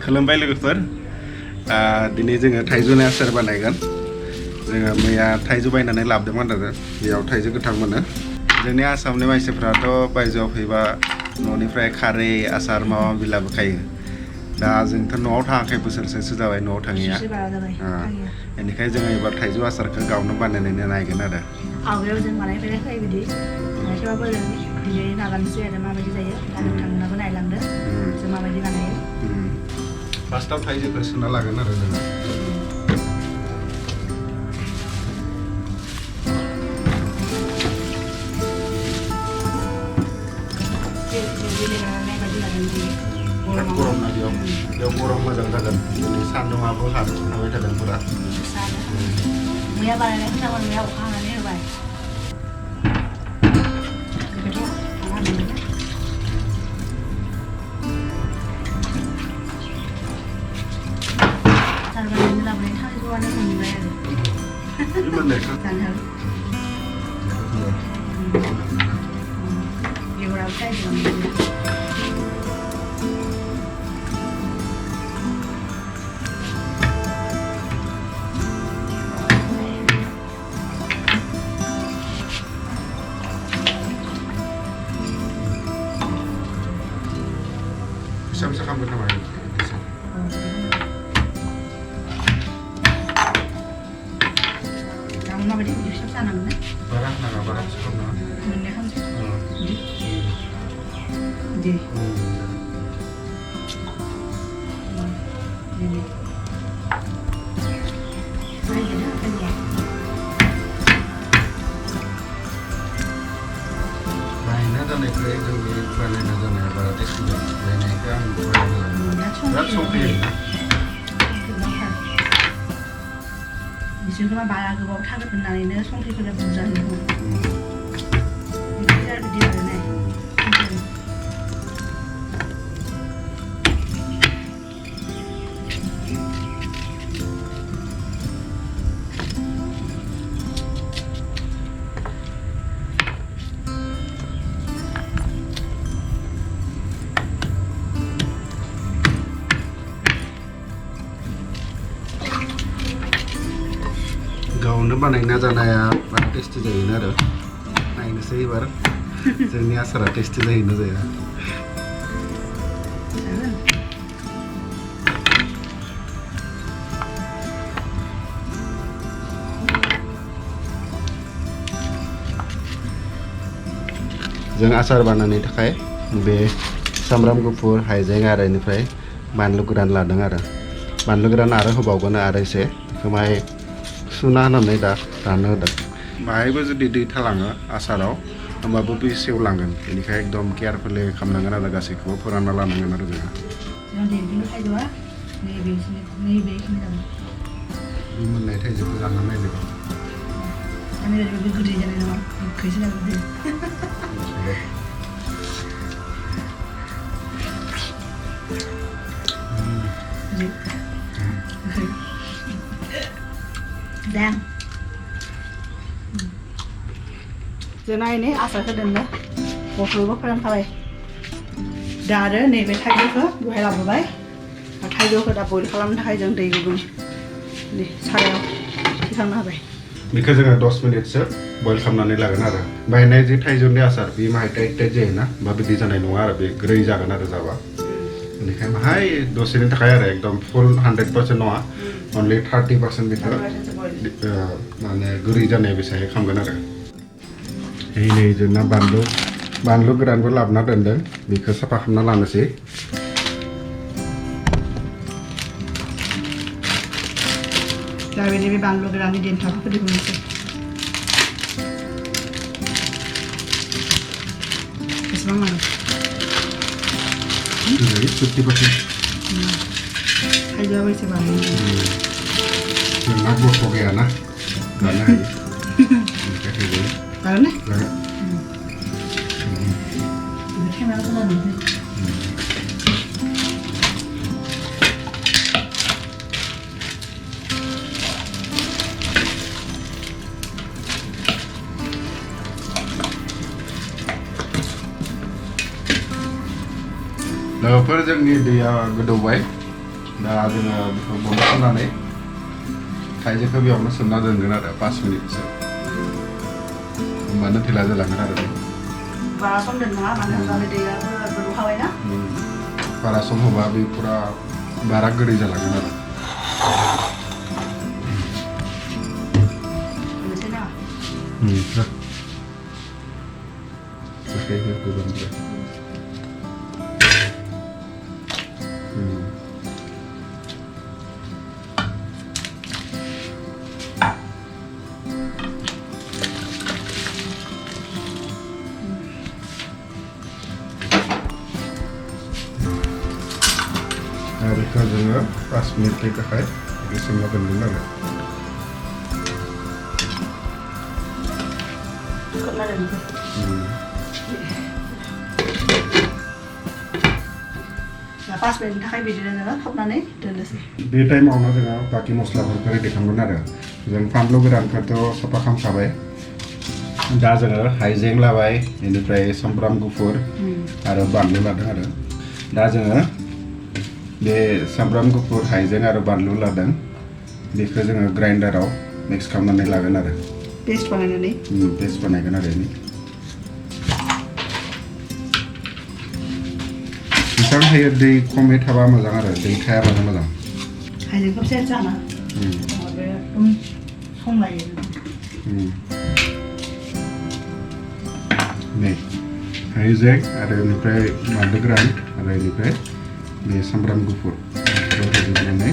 khalambai logofor. Dini जोङो थाइजौनि आसार बानायगोन. जोङो मैया थाइजौ बायनानै लाबोदोंमोन आरो बेयाव थाइजौ गोथां मोनो. जोंनि आसामनि मानसिफ्राथ' बायजोआव फैबा न'निफ्राय खारै आसार माबा माबि लाबोखायो. दा जोंथ' न'आव थाङाखै बोसोरसेसो जाबाय न'आव थाङिया. बेनिखायनो जोङो एबार थाइजौ आसारखौ गावनो बानायनानै नायगोन आरो. आवगायाव जों बानायफेराखै बिदि. थेवबाबो जों दिनै नाजानोसै आरो माबायदि जायो. दा नोंथांमोनाबो नायलांदो जों माबायदि बानायो. फार्स्टआव थाइजौखौ सुना लागोन आरो जोङो. गरम ना बेयाव गरम मोजां जागोन. दिनै सान्दुंआबो हाबाय थादों पुरा. मैया बानायनाय खोनाबाय मैया अखा हानानै होबाय. सारबानि लाबोनाय थाइजौआनो मोनबाय आरो. जानो हागौ. बेगराबो थाइजौ मोनबाय. Bisa kamu namanya. Kamu mau beli di sana mana? Barang naga barang sekolah. Mana kamu? Di. Ini. Baina dan ekor itu di banaina dan barat itu baina itu yang berat sopir. बिसोरखौ बारा गोबाव थागोन होननानैनो संख्रिफोरा बुरजा होनांगौ. बिदि आरो ने. गावनो बानायना जानाया बारा टेस्टि जायोना आरो. नायनोसै एबार जोंनि आसारा टेस्टि जायोना जाया. जों आसार बानायनो थाखाय बे सामब्राम गुफुर हाइजें आरो इनिफ्राय बानलु गोरान लादों आरो. बानलु गोरान आरो होबावगोन आरो एसे बेखौहाय सुना होनानै दा राननो होदों. बाहायबो जुदि दै थालाङो आसाराव होमबाबो बे सेवलांगोन. बेनिखायनो एकदम केयारफुलि खालामनांगोन आरो गासैखौबो फोरानना लानांगोन आरो जोङो. बे मोननाय थाइजौखौ जाना नायदो. Dan जोंना ini आसारखौ दोननो बथलबो फोरानखाबाय. दा आरो नैबे थाइजौखौ दहाय लाबोबाय. थाइजौखौ दा बयल खालामनो थाखाय जों दै गुदुं सारायाव थिखांना होबाय. बेखौ जोङो 10 मिनिटसो बयल खालामनानै लागोन आरो. बायनाय जे थाइजौनि आसार बे माहाय टाइट टाइट जायोना बा बिदि जानाय नङा आरो. बे गुरै जागोन आरो जाबा. बेनिखायनो माहाय दसेनि थाखाय आरो एकदम फुल 100% नङा. only 30% बेखौ माने गुरै जानाय बेसाय खालामगोन आरो. नै जोंना बानलु गोरानबो लाबोना दोनदों. बेखौ साफा खालामना लानोसै. दा बे बानलु गोराननि देन्थाफोरखौ दिहुननोसै. बेसेबां नांगौ? 50%. थाइजौआबो एसे बानायो. जोंना गथ' गैयाना जानो हायो. जागोन ने? जागोन. लोगोफोर जोंनि दैया गोदौबाय दा जोङो बेखौ बन्द खालामनानै थाइजौखौ बेयावनो सोमना दोनगोन आरो 5 मिनिटसो होमबानो थेला जालांगोन आरो बारा सम दोननाङा मानो होनबा बे दैया गोदौखाबायना बारा सम होबा बे पुरा बारा गोदै जालांगोन आरो मोनसे ना बेखौ जोङो 5 मिनिटनि थाखाय सोमना दोनगोन आरो खोबना दोननोसै दा 5 मिनिटनि थाखाय बिदिनो जोङो खोबनानै दोननोसै बे टाइमावनो जोङो बाखि मस्लाफोरखौ रेडि खालामगोन आरो जों फानलु गोरानखौथ' साफा खालामखाबाय दा जोङो हाइजें लाबाय बेनिफ्राय सामब्राम गुफुर आरो बानलु लादों आरो दा जोङो बे सामब्राम गुफुर हाइजें आरो बानलु लादों बेखौ जोङो ग्राइन्डाराव मिक्स खालामनानै लागोन आरो पेस्ट बानायनानै पेस्ट बानायगोन आरो बेसेबां हायो दै खमै थाबा मोजां आरो दै थायाबानो मोजां हाइजेंखौ फिसा जाना एकदम सम लायो नै हाइजें आरो बेनिफ्राय बानलु गोरान आरो बेनिफ्राय बे सामब्राम गुफुर होनानै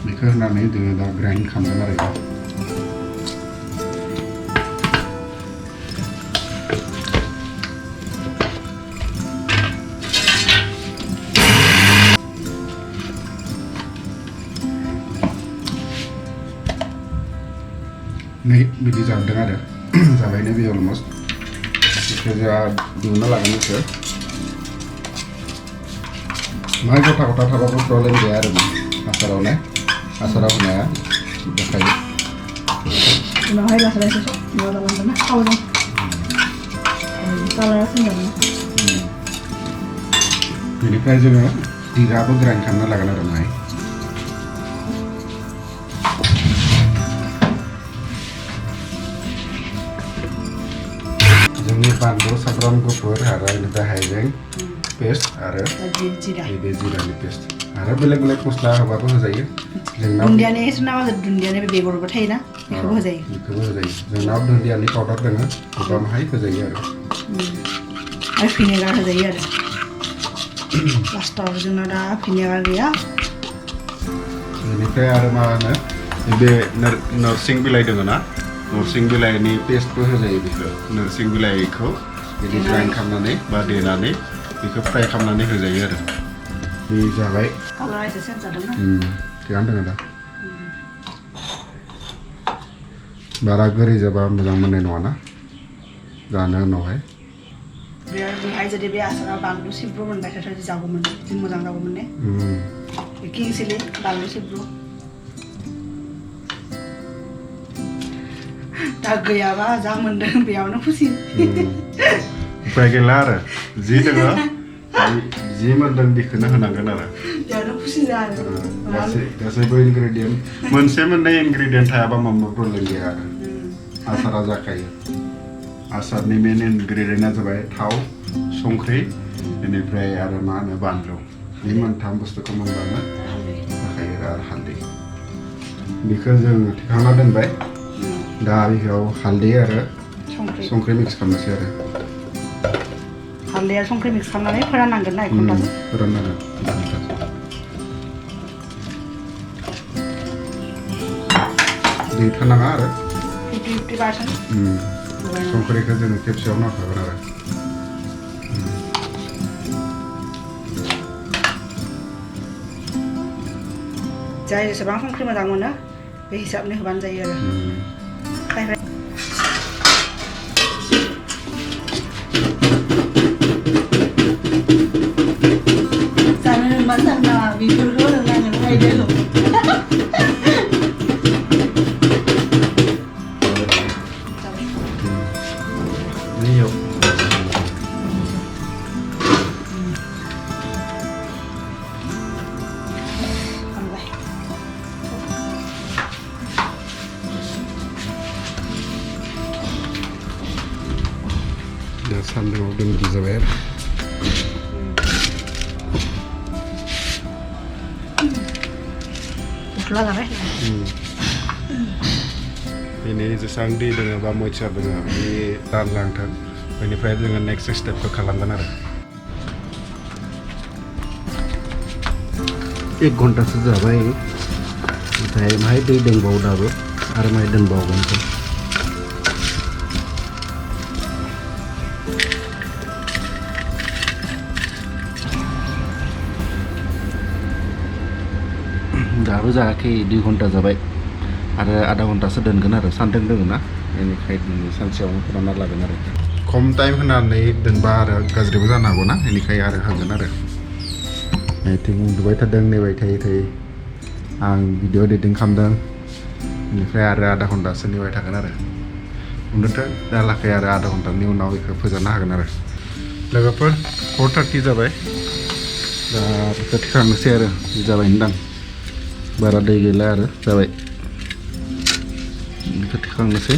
बेखौ होनानै जोङो दा ग्राइन्ड खालामगोन आरो नै बिदि जादों आरो जाबायनो बे अलमस्ट बेखौ जोंहा दिहुनना लागोन बेखौ माहाय गथा गथा थाबाबो प्रब्लेम गैया आरो आसारावनो आसाराव होनाया देखायो उनावहाय लासै लासै माबा जालांगोन ना थावजों कालारा फैगोन बेनिफ्राय जोङो जिराबो ग्राइन्ड खालामना लागोन आरो माहाय जोंनि बानलु सामब्राम गुफुर आरो बेनिफ्राय हाइजें पेस्ट आरो बे जिरानि पेस्ट आरो बेलेग बेलेग मस्ला होबाबो होजायो दुन्दियानि नामा दुन्दियानि बे बेगरबो थायोना बेखौबो होजायो जोंनाव दुन्दियानि पाउडार दङ बेखौ माहाय होजायो आरो भिनेगार होजायो आरो लास्टाव जोंना दा भिनेगार गैया बेनिफ्राय आरो मा होनो बे नोरसिं बिलाइ दङ ना नोरसिं बिलाइनि पेस्टबो होजायो बेखौ नोरसिं बिलाइखौ बिदि ग्राइन्ड खालामनानै बा देनानै बेखौ फ्राय खालामनानै होजायो आरो बे जाबाय कालारा एसे चेन्ज जादोंना थिगानो दङ दा बारा गोरै जाबा मोजां मोननाय नङाना जानो उनावहाय बेहाय जुदि बे आसारा बानलु सिब्रु मोनबाय थाथाय जागौमोन जि मोजां जागौमोन ने किं सिलि बानलु सिब्रु दा गैयाबा जा मोनदों बेयावनो खुसि उपाय गैला आरो जि दङ जि मोनदों बेखौनो होनांगोन आरो बेयावनो खुसि जा आरो गासैबो इनग्रेडियेन्ट मोनसे मोननै इनग्रेडियेन्ट थायाबा माबा प्रब्लेम गैया आरो आसारा जाखायो आसारनि मेन इनग्रेडियेन्टआ जाबाय थाव संख्रि बेनिफ्राय आरो मा होनो बानलु बे मोनथाम बुस्थुखौ मोनबानो जाखायो आरो हालदै बेखौ जों थिखांना दोनबाय दा बेयाव हालदै आरो संख्रि मिक्स खालामनोसै आरो हालदै आरो संख्रि मिक्स खालामनानै फोराननांगोन ना 1 घन्टासो फोराननांगोन दै थानाङा आरो 50% संख्रिखौ जोङो खेबसेयावनो होखागोन आरो जाय जेसेबां संख्रि मोजां मोनो बे हिसाबनि होबानो जायो आरो जानो होनबानो जाना बेफोरखौ होनांगोन आयदाखौ सान्दुङाव दोनग्रो जाबाय आरो मस्ला जाबाय बेनि जेसेबां दै दङ बा मयस्चार दङ बे रानलांथों बेनिफ्राय जोङो नेक्स्ट स्टेपखौ खालामगोन आरो 1 घन्टासो जाबाय ओमफ्राय माहाय दै दंबावो दाबो आरो माहाय दोनबावगोन दाबो जायाखै 2 घन्टा जाबाय आरो आधा घन्टासो दोनगोन आरो सान्दुं दोङो ना बेनिखायनो सानसेयावनो फोरानना लागोन आरो खम टाइम होनानै दोनबा आरो गाज्रिबो जानो हागौ ना बेनिखायनो आरो हागोन आरो आथिं उन्दुबाय थादों नेबाय थायै आं भिडिअ एडिटिं खालामदों बेनिफ्राय आरो आधा घन्टासो नेबाय थागोन आरो उन्दुथों दालाखै आरो आधा घन्टानि उनाव बेखौ फोजानो हागोन आरो लोगोफोर 4:30 जाबाय दा बेखौ थिखांनोसै आरो जाबाय होनदां बारा दै गैला आरो जाबाय बेखौ थिखांनोसै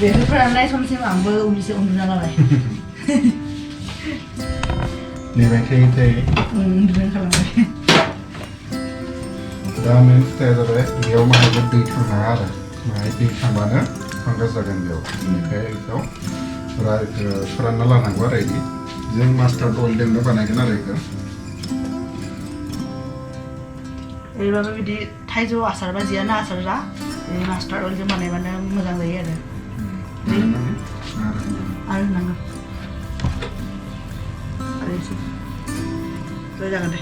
बेखौ फोराननाय समसिम आंबो उन्दुना लाबाय नेबाय थायै उन्दुनो खालामबाय दा मेन खोथाया जाबाय बेयाव माहायबो दै थांनाङा आरो माहाय दै थांबानो फांगास जागोन बेयाव बेनिखाय बेखौ फोरानना लानांगौ आरो बिदि जों मास्टार्ड अइलजोंनो बानायगोन आरो बेखौ ओरैबाबो बिदि थाइजौ आसार बा जियानो आसार जा मास्टार्ड अइलजों बानायबानो मोजां जायो आरो आरो होनांगौ आरो एसे जागोन दे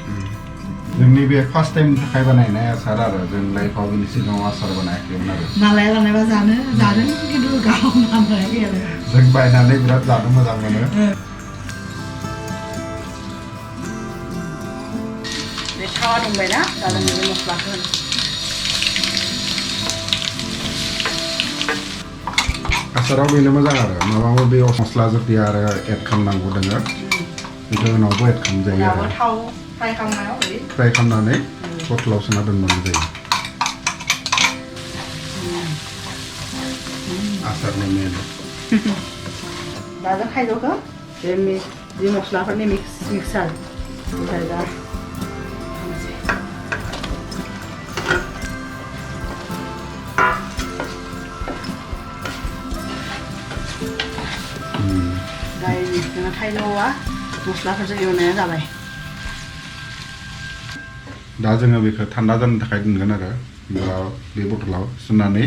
जोंनि बे फार्स्ट टाइमनि थाखाय बानायनाय आसार आरो जों लाइफआव बेनि सिगाङाव आसार बानायाखैमोन आरो मालाया बानायबा जादों खिन्थु गाव बानायाखै आरो जों बायनानै बिराद जानो मोजां मोनो बे थावा दंबायना जादों बे मस्लाखौ आसाराव बेनो मोजां आरो माबा माबि मस्ला जुदि आरो एड खालामनांगौ दोङो बेखौ उनावबो एड खालामजायो आरो थाव फ्राय खालामनायाव फ्राय खालामनानै बथलाव सोना दोनबानो जायो आसारनि मेन दा जों थाइजौखौ बे मस्लाफोरनि मिक्सार ओमफ्राय दा थाइजौआ मस्लाफोरजों एवनाया जाबाय दा जोङो बेखौ थान्दा जानो थाखाय दोनगोन आरो बे बथलाव सोनानै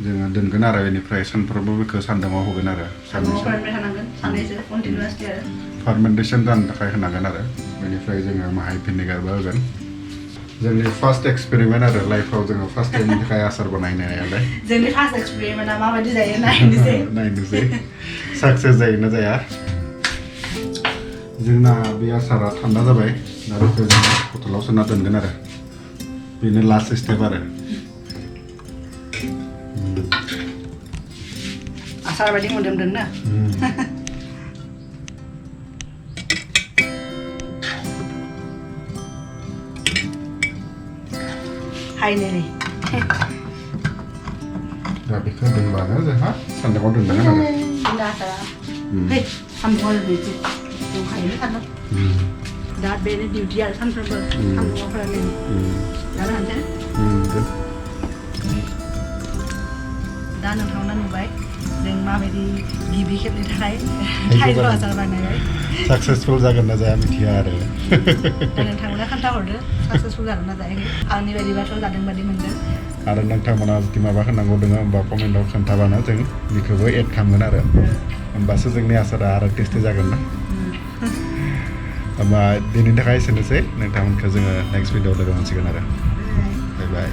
जोङो दोनगोन आरो बेनिफ्राय सानफ्रोमबो बेखौ सान्दुङाव होगोन आरो फार्मेन्टेसन जानो थाखाय होनांगोन आरो बेनिफ्राय जोङो माहाय भिनेगारबो होगोन जोंनि फार्स्ट एक्सपेरिमेन्ट आरो लाइफआव जोङो फार्स्ट टाइमनि थाखाय आसार बानायनायालाय जोंनि फार्स्ट एक्सपेरिमेन्टआ माबायदि जायो नायनोसै साक्सेस जायोना जाया जोंना बे आसारा थान्दा जाबाय दा बेखौ जों बथलाव सोना दोनगोन आरो बेनो लास्ट स्टेप आरो आसार बायदि मोदोमदों ना फाइनेलि दा बेखौ दोनबानो जोंहा सान्दुङाव दोननांगोन आरो सान्दुङाव दोननोसै दंखायोनो सान्दुं दा बेनो डिउटि आरो सानफ्रोमबो सान्दुङाव फोराननायनि जानो हानोसै दा नोंथांमोना नुबाय जों माबायदि गिबि खेबनि थाखाय थाइजौ आसार बानायबाय साक्सेसफुल जागोन ना जाया मिथिया आरो दा नोंथांमोना खोन्थाहरदो साक्सेसफुल जागोन ना जायाखै आंनि बायदिबाथ' जादों बायदि मोनदों आरो नोंथांमोना जुदि माबा होनांगौ दङ होमबा कमेन्टआव खोन्थाबानो जों बेखौबो एड खालामगोन आरो होमबासो जोंनि आसारा आरो टेस्टि जागोन ना होमबा दिनैनि थाखाय एसेनोसै नोंथांमोनखौ जोङो नेक्स्ट भिडिअआव लोगो मोनसिगोन आरो बाय बाय